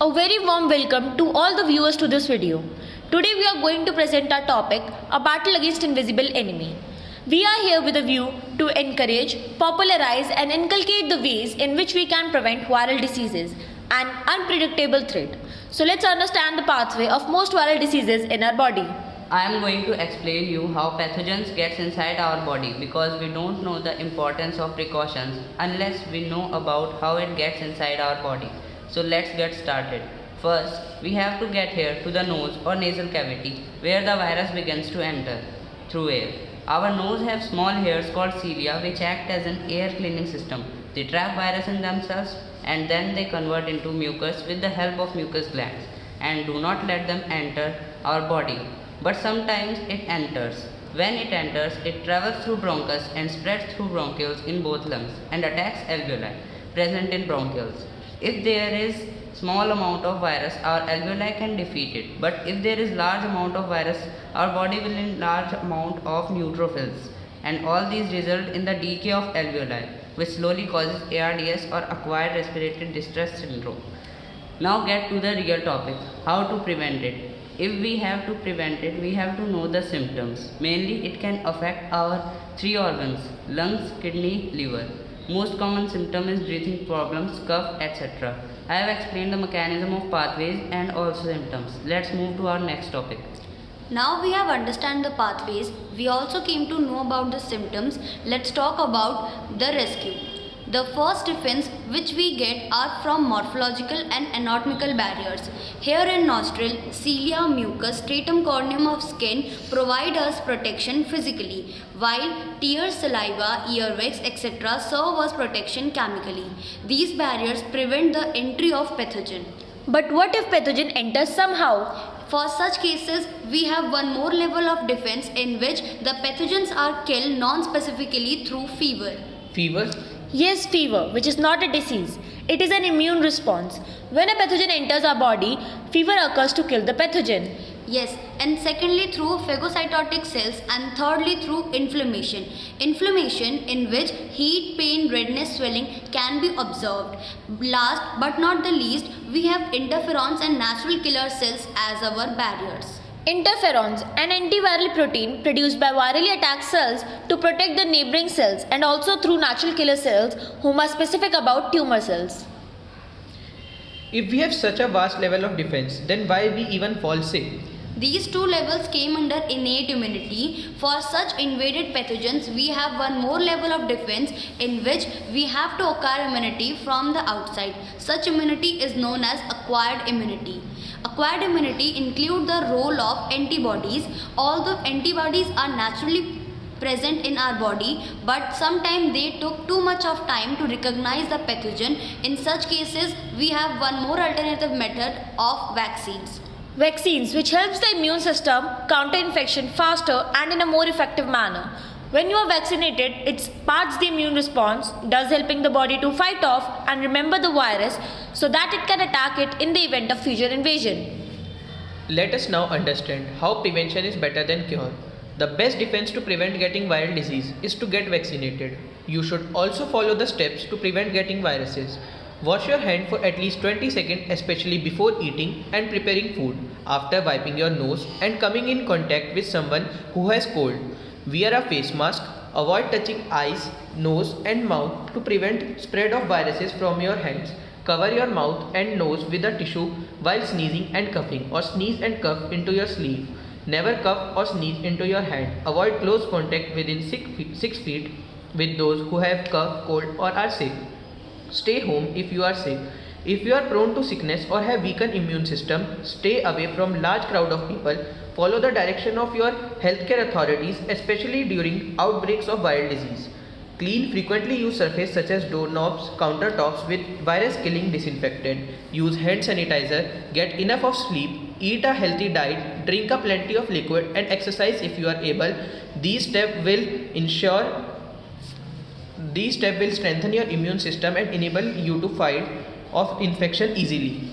A very warm welcome to all the viewers to this video. Today we are going to present our topic, a battle against invisible enemy. We are here with a view to encourage, popularize and inculcate the ways in which we can prevent viral diseases, an unpredictable threat. So let's understand the pathway of most viral diseases in our body. I am going to explain you how pathogens gets inside our body because we don't know the importance of precautions unless we know about how it gets inside our body. So let's get started. First, we have to get here to the nose or nasal cavity where the virus begins to enter through air. Our nose have small hairs called cilia which act as an air cleaning system. They trap virus in themselves and then they convert into mucus with the help of mucus glands and do not let them enter our body. But sometimes it enters. When it enters, it travels through bronchus and spreads through bronchioles in both lungs and attacks alveoli present in bronchioles. If there is small amount of virus, our alveoli can defeat it. But if there is large amount of virus, our body will in large amount of neutrophils. And all these result in the decay of alveoli, which slowly causes ARDS or acquired respiratory distress syndrome. Now get to the real topic, how to prevent it. If we have to prevent it, we have to know the symptoms. Mainly it can affect our three organs, lungs, kidney, liver. Most common symptom is breathing problems, cough, etc. I have explained the mechanism of pathways and also symptoms. Let's move to our next topic. Now we have understand the pathways, we also came to know about the symptoms. Let's talk about the rescue. The first defense which we get are from morphological and anatomical barriers. Hair and nostril, cilia, mucus, stratum corneum of skin provide us protection physically, while tears, saliva, earwax, etc. serve as protection chemically. These barriers prevent the entry of pathogen. But what if pathogen enters somehow? For such cases, we have one more level of defense in which the pathogens are killed non-specifically through fever. Fever? Yes, fever, which is not a disease. It is an immune response. When a pathogen enters our body, fever occurs to kill the pathogen. Yes, and secondly through phagocytotic cells and thirdly through inflammation. Inflammation in which heat, pain, redness, swelling can be observed. Last but not the least, we have interferons and natural killer cells as our barriers. Interferons, an antiviral protein produced by virally attacked cells to protect the neighboring cells and also through natural killer cells whom are specific about tumor cells. If we have such a vast level of defense, then why we even fall sick? These two levels came under innate immunity. For such invaded pathogens, we have one more level of defense in which we have to acquire immunity from the outside. Such immunity is known as acquired immunity. Acquired immunity include the role of antibodies. Although antibodies are naturally present in our body, but sometimes they took too much of time to recognize the pathogen. In such cases, we have one more alternative method of vaccines. Vaccines, which helps the immune system counter infection faster and in a more effective manner. When you are vaccinated, it sparks the immune response, thus helping the body to fight off and remember the virus so that it can attack it in the event of future invasion. Let us now understand how prevention is better than cure. The best defense to prevent getting viral disease is to get vaccinated. You should also follow the steps to prevent getting viruses. Wash your hand for at least 20 seconds, especially before eating and preparing food, after wiping your nose and coming in contact with someone who has cold. Wear a face mask. Avoid touching eyes, nose and mouth to prevent spread of viruses from your hands. Cover your mouth and nose with a tissue while sneezing and coughing, or sneeze and cough into your sleeve. Never cough or sneeze into your hand. Avoid close contact within 6 feet with those who have cough, cold or are sick. Stay home if you are sick. If you are prone to sickness or have weakened immune system, stay away from large crowd of people. Follow the direction of your healthcare authorities, especially during outbreaks of viral disease. Clean frequently used surface such as doorknobs, countertops with virus killing disinfectant. Use hand sanitizer. Get enough of sleep. Eat a healthy diet. Drink a plenty of liquid and exercise if you are able. These steps will strengthen your immune system and enable you to fight off infection easily.